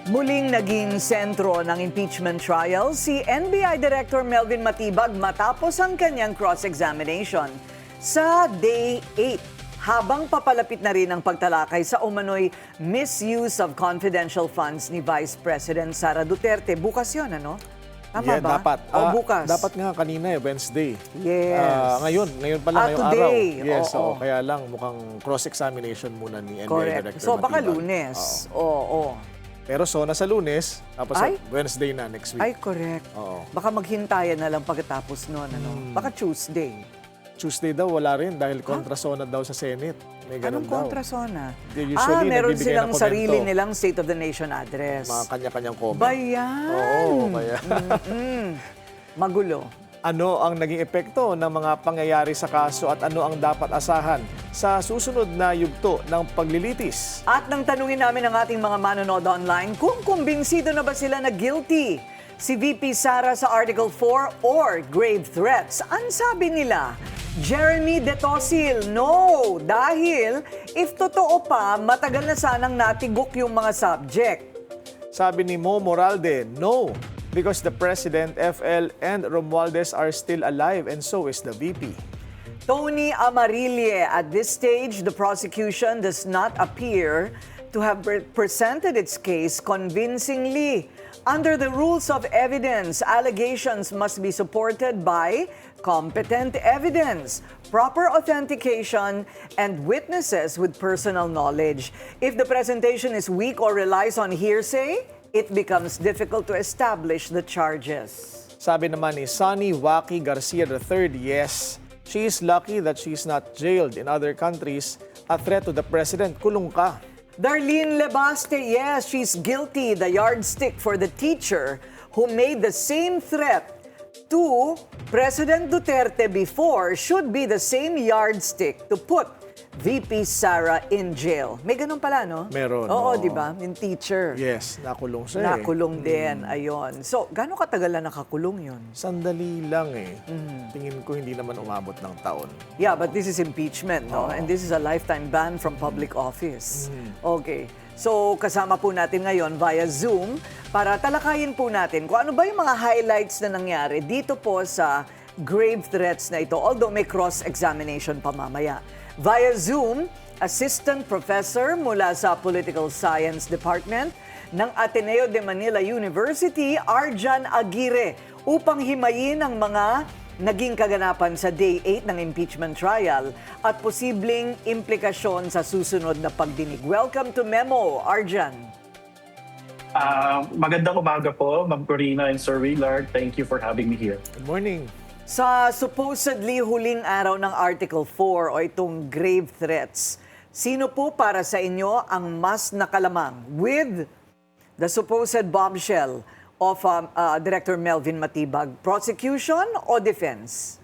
Muling naging sentro ng impeachment trial si NBI Director Melvin Matibag matapos ang kanyang cross-examination. Sa Day 8, habang papalapit na rin ang pagtalakay sa umano'y misuse of confidential funds ni Vice President Sara Duterte. Bukas yun, ano? Tama Yeah, ba? dapat. O bukas? Dapat nga kanina Wednesday. Yes. Ngayon pala ngayong today. araw. Yes, Oo. kaya lang mukhang cross-examination muna ni NBI Correct. Director So baka Matibag. Lunes. Oo. Oo. Pero nasa Lunes, tapos Ay. Wednesday na next week. Ay, correct. Oo. Baka maghintayan na lang pagkatapos noon, ano? Baka Tuesday. Tuesday daw wala rin dahil kontrasona daw sa Senate. May ganun Anong daw. kontrasona? Usually, meron nagbibigay silang ng komento. sarili nilang State of the Nation address. Mga kanya-kanyang comment. Bayan! Oo, kaya. Magulo. Ano ang naging epekto ng mga pangyayari sa kaso at ano ang dapat asahan sa susunod na yugto ng paglilitis? At nang tanungin namin ang ating mga manonood online kung kumbinsido na ba sila na guilty si VP Sara sa Article 4 or grave threats. Ang sabi nila, Jeremy Detosil, no! Dahil if totoo pa, matagal na sanang natigok yung mga subject. Sabi ni Mo Moralde, no, because the President, FL, and Romualdez are still alive and so is the VP. Tony Amarille, at this stage, the prosecution does not appear to have presented its case convincingly. Under the rules of evidence, allegations must be supported by competent evidence, proper authentication, and witnesses with personal knowledge. If the presentation is weak or relies on hearsay, it becomes difficult to establish the charges. Sabi naman ni Sonny Waki Garcia III, yes, she is lucky that she is not jailed in other countries. A threat to the President, kulong ka. Darlene Lebaste, yes, she's guilty. The yardstick for the teacher who made the same threat to President Duterte before should be the same yardstick to put VP Sara in jail. May ganun pala, no? Meron, Oo, oo. di ba? Yung teacher. Yes, nakulong siya eh. Nakulong din, ayon. So, gano'ng katagal na nakakulong yun? Sandali lang eh. Tingin ko hindi naman umabot ng taon. Yeah, but this is impeachment, no? And this is a lifetime ban from public office. Okay. So, kasama po natin ngayon via Zoom para talakayin po natin kung ano ba yung mga highlights na nangyari dito po sa grave threats na ito, although may cross-examination pa mamaya. Via Zoom, Assistant Professor mula sa Political Science Department ng Ateneo de Manila University, Arjan Aguirre, upang himayin ang mga naging kaganapan sa Day 8 ng impeachment trial at posibleng implikasyon sa susunod na pagdinig. Welcome to Memo, Arjan. Magandang umaga po, Ma'am Corina and Sir Willard. Thank you for having me here. Good morning. Sa supposedly huling araw ng Article 4 o itong grave threats, sino po para sa inyo ang mas nakalamang with the supposed bombshell of Director Melvin Matibag? Prosecution o defense?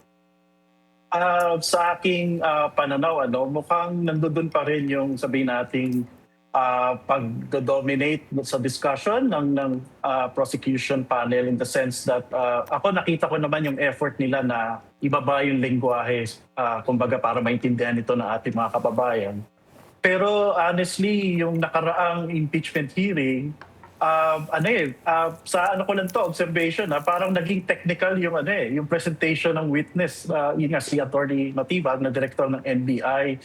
Sa aking pananaw, mukhang nandoon pa rin yung sabihin nating pag-dominate sa discussion ng prosecution panel in the sense that ako nakita ko naman yung effort nila na ibaba yung lengguwahe kumbaga para maintindihan ito ng ating mga kababayan. Pero honestly, yung nakaraang impeachment hearing, sa ano ko lang to, observation, parang naging technical yung yung presentation ng witness, yun nga si Attorney Matibag na director ng NBI.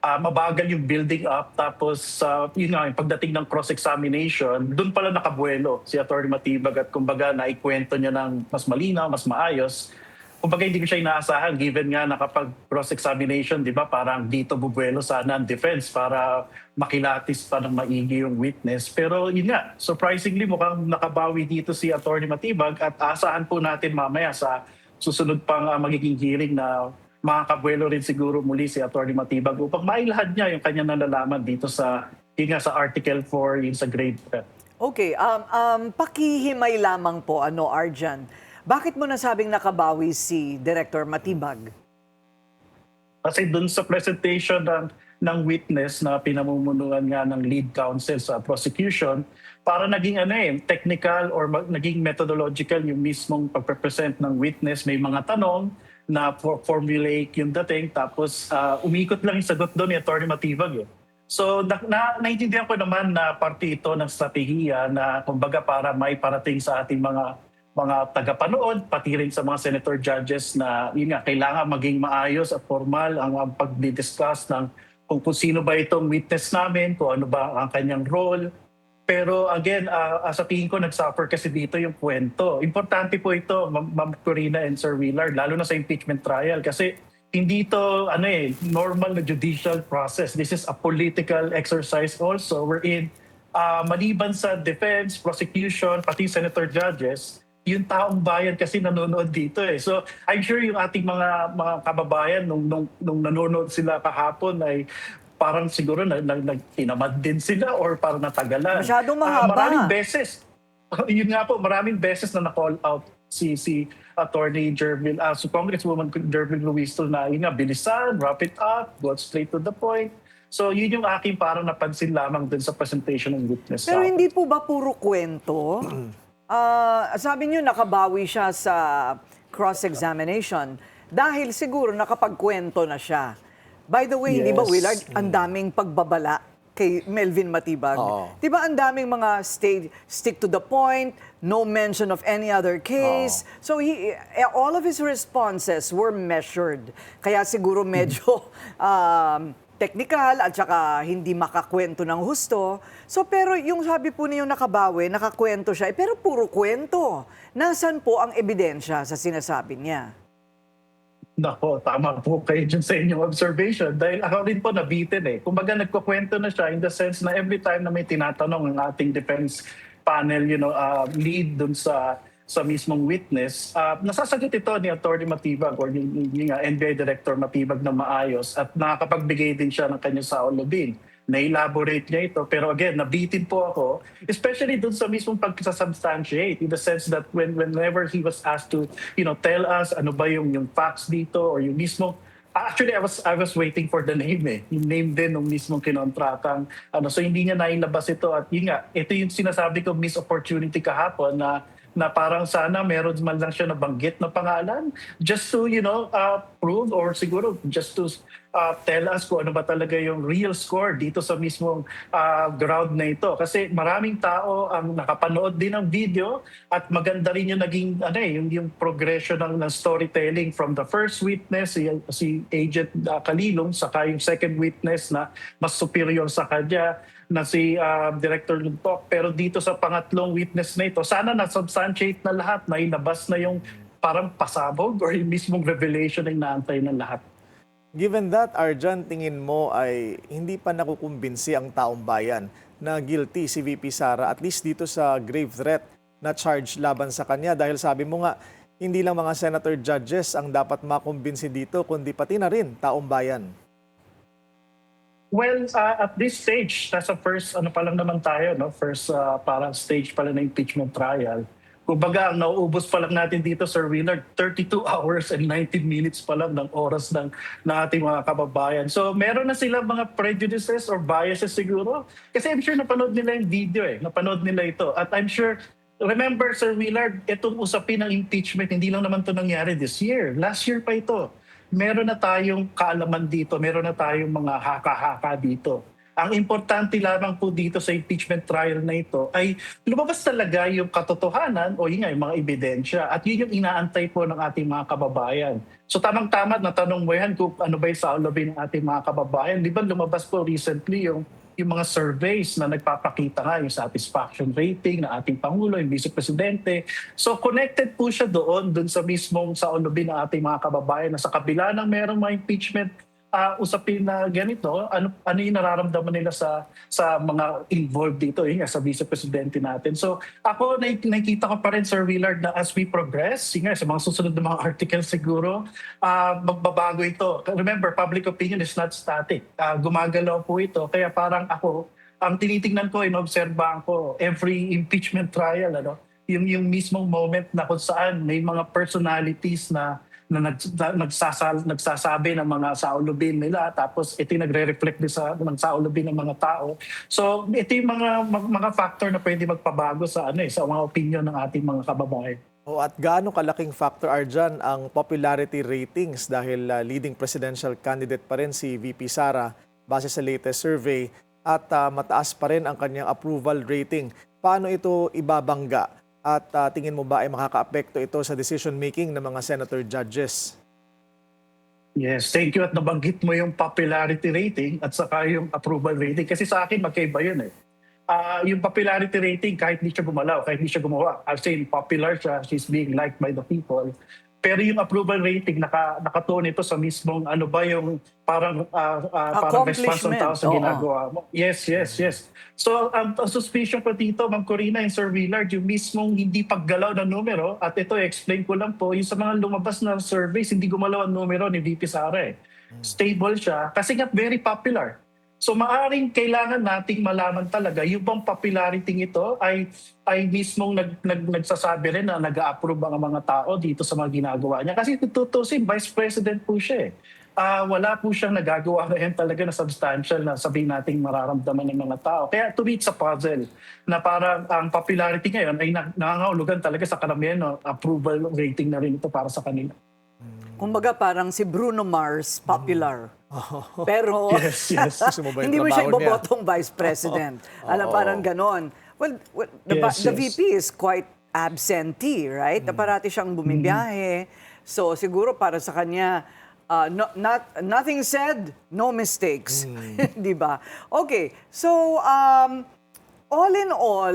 Mabagal yung building up, tapos yun nga, yung pagdating ng cross-examination, doon pala nakabuelo si Atty. Matibag at kumbaga naikwento niya ng mas malinaw, mas maayos. Kumbaga hindi ko siya inaasahan given nga nakapag-cross-examination, di ba, parang dito bubuelo sana ang defense para makilatis pa ng maigi yung witness. Pero yun nga, surprisingly mukhang nakabawi dito si Atty. Matibag at asahan po natin mamaya sa susunod pang magiging hearing na makakabuelo rin siguro muli si Atty. Matibag upang mailahad niya yung kanyang nalalaman dito sa, yun nga, sa Article 4, yun sa grade threat. Okay, pakihimay lamang po, Arjan. Bakit mo nasabing nakabawi si Director Matibag? Kasi dun sa presentation ng witness na pinamumunuan nga ng lead counsel sa prosecution, para naging technical or naging methodological yung mismong pagpe-present ng witness. May mga tanong na formulate yung dating, tapos umikot lang yung sagot doon ni Atty. Matibag. So naintindihan ko naman na parte ito ng strategiya na kumbaga para may parating sa ating mga tagapanood, pati rin sa mga senator judges na yun nga, kailangan maging maayos at formal ang pag-discuss ng kung sino ba itong witness namin, kung ano ba ang kanyang role. Pero again, sa tingin ko nag-suffer kasi dito yung kwento. Importante po ito, Ma'am Corina and Sir Willard, lalo na sa impeachment trial kasi hindi ito normal na judicial process. This is a political exercise also wherein maliban sa defense, prosecution, pati senator judges, yung taong bayan kasi nanonood dito eh. So I'm sure yung ating mga kababayan nung nanonood sila kahapon ay parang siguro tinamad din sila or parang natagalan. Masyadong mahaba. Maraming beses. Yun nga po, maraming beses na na-call out si Attorney Jervil, si Congresswoman Jervil Luisto na yun nga, bilisan, wrap it up, go straight to the point. So yun yung aking parang napansin lamang dun sa presentation ng witness. Pero hindi po ba puro kwento? Sabi niyo nakabawi siya sa cross-examination dahil siguro nakapagkwento na siya. By the way, hindi ba, Yes. Willard, ang daming pagbabala kay Melvin Matibag? Oo. Di ba ang daming mga stick to the point, no mention of any other case? So all of his responses were measured. Kaya siguro medyo technical at saka hindi makakwento ng husto. So pero yung sabi po niyo nakabawi, nakakwento siya, pero puro kwento. Nasaan po ang ebidensya sa sinasabi niya? Nako, tama po kayo dyan sa inyong observation. Dahil ako rin po nabitin eh. Kumbaga nagkukwento na siya in the sense na every time na may tinatanong ang ating defense panel, lead dun sa mismong witness, nasasagot ito ni Atty. Matibag or ni NBI Director Matibag na maayos at nakakapagbigay din siya ng kanyang saolobin. Na-elaborate niya ito. Pero again, nabitin po ako, especially dun sa mismong pagsasubstantiate in the sense that whenever he was asked to, tell us ano ba yung facts dito or yung mismo. Actually, I was waiting for the name eh. Yung name din ng mismong kinontratang. So hindi niya nailabas ito at yun nga, ito yung sinasabi ko missed opportunity kahapon na parang sana meron man lang siya nabanggit na pangalan just to, prove or siguro just to tell us kung ano ba talaga yung real score dito sa mismong ground na ito. Kasi maraming tao ang nakapanood din ng video at maganda rin yung naging yung progression ng storytelling from the first witness, si Agent Kalilong, saka yung second witness na mas superior sa kanya na si Director Luntok. Pero dito sa pangatlong witness na ito, sana na-substantiate na lahat, na inabas na yung parang pasabog or yung mismong revelation na inaantay ng lahat. Given that, Arjan, tingin mo ay hindi pa nakukumbinsi ang taong bayan na guilty si VP Sara, at least dito sa grave threat na charge laban sa kanya? Dahil sabi mo nga, hindi lang mga senator judges ang dapat makumbinsi dito, kundi pati na rin taong bayan. Well, at this stage, nasa first, pa lang naman tayo, no? First parang stage pala ng impeachment trial. Kumbaga, ang nauubos pa lang natin dito, Sir Willard, 32 hours and 19 minutes pa lang ng oras ng ating mga kababayan. So, meron na sila mga prejudices or biases siguro. Kasi I'm sure napanood nila yung video napanood nila ito. At I'm sure, remember, Sir Willard, itong usapin ng impeachment, hindi lang naman ito nangyari this year. Last year pa ito. Meron na tayong kaalaman dito, meron na tayong mga haka-haka dito. Ang importante lamang po dito sa impeachment trial na ito ay lumabas talaga yung katotohanan o yung mga ebidensya. At yun yung inaantay po ng ating mga kababayan. So tamang-tama na tanong mo yan kung ano ba yung saolobin ng ating mga kababayan. Di ba lumabas po recently yung mga surveys na nagpapakita nga yung satisfaction rating ng ating Pangulo, yung Vice Presidente. So connected po siya doon sa mismong saolobin ng ating mga kababayan na sa kabila ng merong mga impeachment usapin na ganito, ano yung nararamdaman nila sa mga involved dito, sa Vice Presidente natin. So ako, nakikita ko pa rin, Sir Willard, na as we progress, sa mga susunod na mga articles siguro, magbabago ito. Remember, public opinion is not static. Gumagalaw po ito. Kaya parang ako, ang tinitingnan ko, inobserbahan ko, every impeachment trial, yung mismong moment na kung saan may mga personalities na nagsasabi ng mga saolobin nila, tapos ito yung nagre-reflect din ng saolobin ng mga tao. So ito yung mga factor na pwede magpabago sa mga opinion ng ating mga kababayan. At gaano kalaking factor, Arjan, ang popularity ratings dahil leading presidential candidate pa rin si VP Sara base sa latest survey at mataas pa rin ang kanyang approval rating. Paano ito ibabangga at tingin mo ba ay makakaapekto ito sa decision making ng mga senator judges? Yes, thank you at nabanggit mo yung popularity rating at saka yung approval rating. Kasi sa akin, magkaiba yun eh. Yung popularity rating, kahit hindi siya gumalaw, kahit hindi siya gumawa, I'll say popular siya, she's being liked by the people. Pero yung approval rating, nakatuon ito sa mismong ano ba yung parang response ng tao sa ginagawa mo. Yes. So, ang suspicion ko dito, Ma'am Corina and Sir Willard, yung mismong hindi paggalaw ng numero, at ito, explain ko lang po, yung sa mga lumabas na surveys, hindi gumalaw ang numero ni VP Sara. Stable siya, kasi nga very popular. So maaring kailangan nating malaman talaga yung bang popularity ito ay mismong nagsasabi rin na nag-a-approve ang mga tao dito sa mga ginagawa niya. Kasi tutusin, Vice President po siya eh. Wala po siyang nagagawa ngayon talaga na substantial na sabihin nating mararamdaman ng mga tao. Kaya to me, it's a puzzle na parang ang popularity ngayon ay nangangahulugan talaga sa karamihan, no? Approval rating na rin ito para sa kanila. Kumbaga parang si Bruno Mars, popular. Pero Yes. hindi mo siya ibobotong vice president. Alam, parang ganon. Well, the VP is quite absentee, right? Parati siyang bumibiyahe. So siguro para sa kanya, nothing said, no mistakes. Di ba? Okay, so all in all,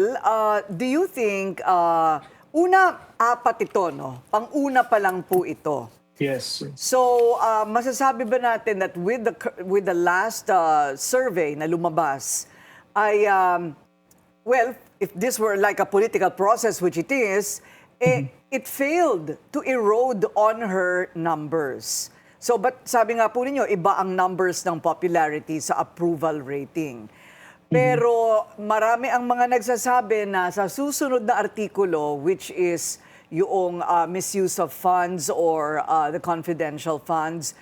do you think, apat ito, no? Pang-una pa lang po ito. Yes. So, masasabi ba natin that with the last survey na lumabas, ay, well, if this were like a political process, which it is, it failed to erode on her numbers. So, but sabi nga po ninyo, iba ang numbers ng popularity sa approval rating. Pero marami ang mga nagsasabi na sa susunod na artikulo, which is yung misuse of funds or the confidential funds,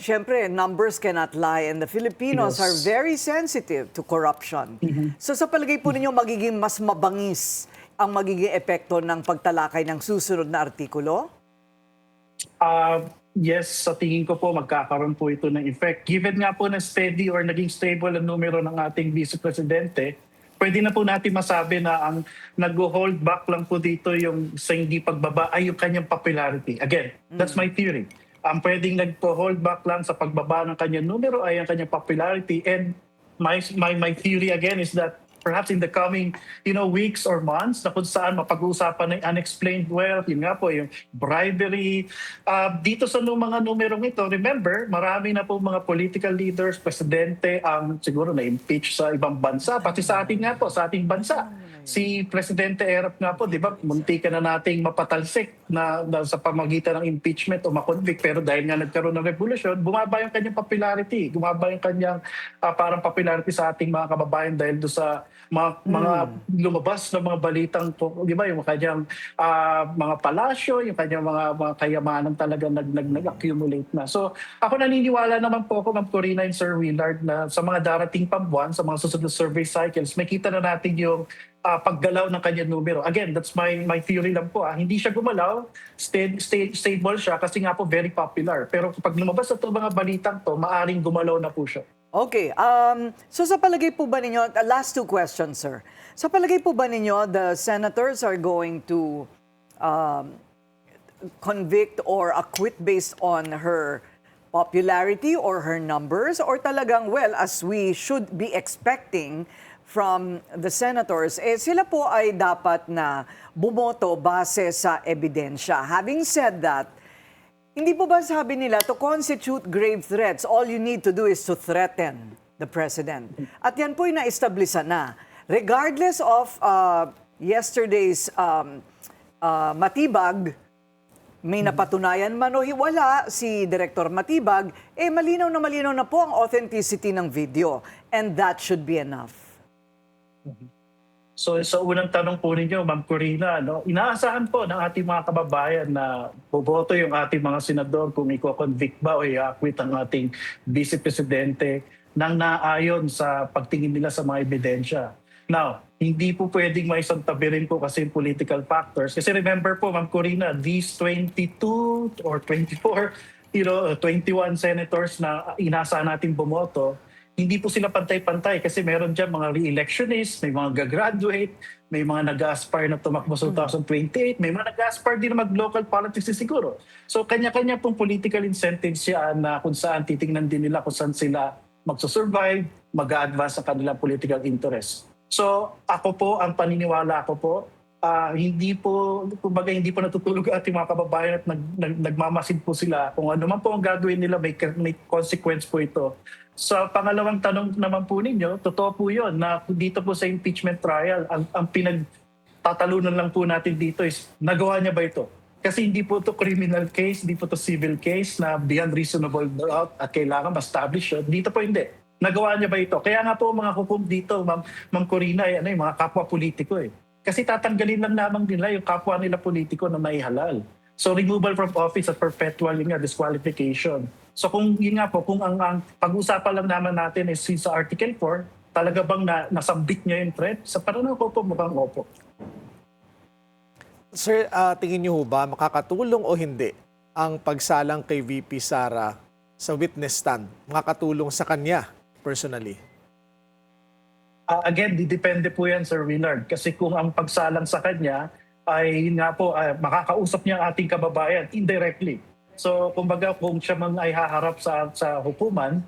syempre, numbers cannot lie and the Filipinos are very sensitive to corruption. So sa palagay po ninyo, magiging mas mabangis ang magiging epekto ng pagtalakay ng susunod na artikulo? Yes, sa tingin ko po magkakaroon po ito ng effect. Given nga po na steady or naging stable ang numero ng ating Vice Presidente, pwede na po natin masabi na ang nag-hold back lang po dito yung sa hindi pagbaba ay yung kanyang popularity. Again, that's my theory. Ang pwedeng nag-hold back lang sa pagbaba ng kanyang numero ay ang kanyang popularity. And my theory again is that perhaps in the coming weeks or months na kung saan mapag-uusapan ng unexplained wealth, yun nga po, yung bribery. Dito sa mga numerong ito, remember, marami na po mga political leaders, presidente ang siguro na-impeach sa ibang bansa. Pati sa atin nga po, sa ating bansa. Si Presidente Erap nga po, di ba, munti ka na nating mapatalsik na sa pamagitan ng impeachment o makonvict. Pero dahil nga nagkaroon ng revolusyon, bumaba yung kanyang popularity. Bumaba yung kanyang parang popularity sa ating mga kababayan dahil do sa mga lumabas na mga balitang, di ba, yung kanyang mga palasyo, yung kanyang mga kayamanan talaga nag-accumulate na. So ako naniniwala naman po ako, Ma'am Corina and Sir Willard, na sa mga darating pang buwan, sa mga susunod survey cycles, makita na natin yung paggalaw ng kanyang numero. Again, that's my theory lang po. Hindi siya gumalaw, stable siya kasi nga po very popular. Pero kapag lumabas na mga balitang to, maaring gumalaw na po siya. Okay. So sa palagay po ba ninyo, last two questions, sir. Sa palagay po ba ninyo, the senators are going to convict or acquit based on her popularity or her numbers? Or talagang, well, as we should be expecting from the senators, sila po ay dapat na bumoto base sa ebidensya. Having said that, hindi po ba sabi nila, to constitute grave threats, all you need to do is to threaten the president. At yan po yung na-establisan na. Regardless of yesterday's Matibag, may napatunayan man o wala si Director Matibag, malinaw na po ang authenticity ng video. And that should be enough. So sa unang tanong po ninyo, Ma'am Corina, inaasahan po ng ating mga kababayan na boboto yung ating mga senador kung i-convict ba o i-acquit ang ating Vice Presidente nang naayon sa pagtingin nila sa mga ebidensya. Now, hindi po pwedeng maisantabi rin po kasi political factors. Kasi remember po, Ma'am Corina, these 22 or 24, 21 senators na inaasahan natin bumoto, hindi po sila pantay-pantay kasi meron dyan mga re-electionists, may mga gagraduate, may mga nag-aspire na tumakbo sa 2028, may mga nag-aspire din na mag-local politics din siguro. So kanya-kanya pong political incentives yan na kung saan titingnan din nila kung saan sila magsusurvive, mag-a-advance sa kanilang political interest. So ako po, ang paniniwala ko po, hindi po natutulog ang ating mga kababayan at nagmamasid po sila. Kung ano man po ang gagawin nila, may consequence po ito. Sa pangalawang tanong naman po ninyo, totoo po yun na dito po sa impeachment trial, ang pinagtatalunan lang po natin dito is nagawa niya ba ito? Kasi hindi po ito criminal case, hindi po ito civil case na beyond reasonable doubt at kailangan ma-establish yun. Dito po hindi. Nagawa niya ba ito? Kaya nga po mga hukom dito, Ma'am Corina, yung mga kapwa politiko eh. Kasi tatanggalin lang naman nila yung kapwa nila politiko na may halal. So removal from office at perpetual yung disqualification. So kung yun nga po, kung ang pag-usapan lang naman natin is sa Article 4, talaga bang nasambit niya yung threat? Sa pananaw ko po, mukhang opo. Sir, tingin niyo ho ba makakatulong o hindi ang pagsalang kay VP Sara sa witness stand? Makakatulong sa kanya personally? Again, depende po yan, Sir Willard. Kasi kung ang pagsalang sa kanya ay yun nga po, makakausap niya ang ating kababayan indirectly. So, kumbaga, kung siya man ay haharap sa hukuman,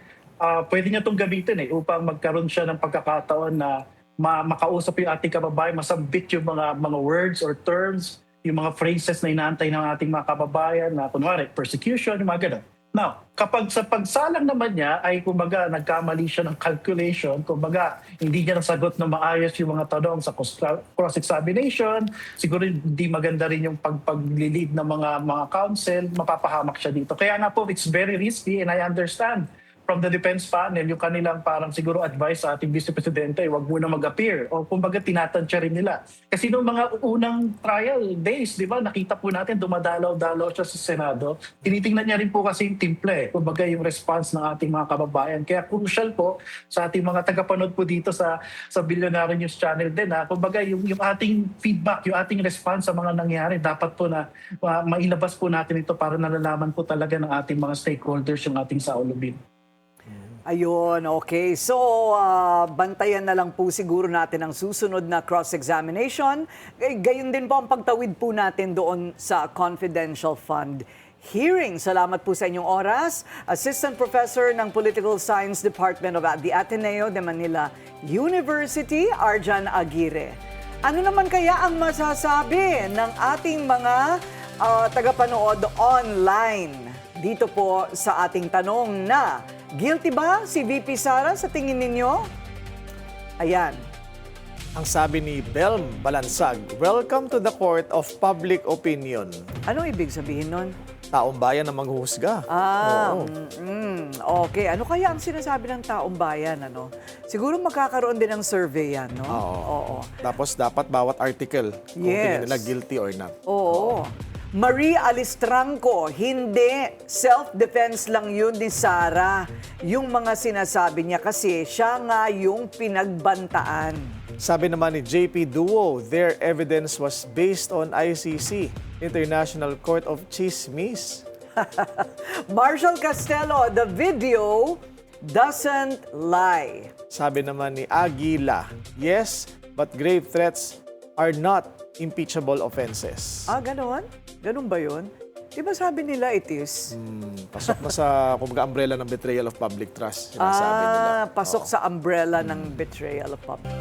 pwede niya itong gamitin upang magkaroon siya ng pagkakataon na makausap yung ating kababayan, masambit yung mga words or terms, yung mga phrases na inaantay ng ating mga kababayan na kunwari, persecution, yung mga ganun. Now, kapag sa pagsalang naman niya ay kumbaga nagkamali siya ng calculation, kumbaga hindi niya nasagot na maayos yung mga tanong sa cross-examination, siguro hindi maganda rin yung paglilid ng mga counsel, mapapahamak siya dito. Kaya nga po, it's very risky and I understand from the defense panel, yung kanilang parang siguro advice sa ating Vice Presidente, huwag muna mag-appear. O kumbaga tinatansya rin nila. Kasi noong mga unang trial days, di ba, nakita po natin dumadalaw-dalaw siya sa Senado. Tinitingnan niya rin po kasi yung timple, kumbaga yung response ng ating mga kababayan. Kaya crucial po sa ating mga tagapanood po dito sa Billionaire News Channel din, kumbaga yung ating feedback, yung ating response sa mga nangyari, dapat po na mailabas po natin ito para nalalaman po talaga ng ating mga stakeholders yung ating saulubin. Ayun, okay. So, bantayan na lang po siguro natin ang susunod na cross-examination. Gayun din po ang pagtawid po natin doon sa confidential fund hearing. Salamat po sa inyong oras. Assistant Professor ng Political Science Department of the Ateneo de Manila University, Arjan Aguirre. Ano naman kaya ang masasabi ng ating mga tagapanood online dito po sa ating tanong na guilty ba si VP Sara sa tingin ninyo? Ayan. Ang sabi ni Belm Balansag, welcome to the court of public opinion. Ano ibig sabihin nun? Taong bayan na manghuhusga. Oo. Okay. Ano kaya ang sinasabi ng taong bayan? Ano? Siguro magkakaroon din ng survey yan, no? Oo. Tapos dapat bawat article, kung tingin nila guilty or not. Oo. Marie Alistranco, hindi. Self-defense lang yun ni Sara. Yung mga sinasabi niya kasi siya nga yung pinagbantaan. Sabi naman ni JP Duo, their evidence was based on ICC, International Court of Chismis. Marshall Castelo, the video doesn't lie. Sabi naman ni Aguila, yes, but grave threats are not impeachable offenses. Ganon? Ganon ba yun? Di ba sabi nila it is? Pasok na sa kumbaga umbrella ng betrayal of public trust. Sinasabi nila. Pasok sa umbrella ng betrayal of public.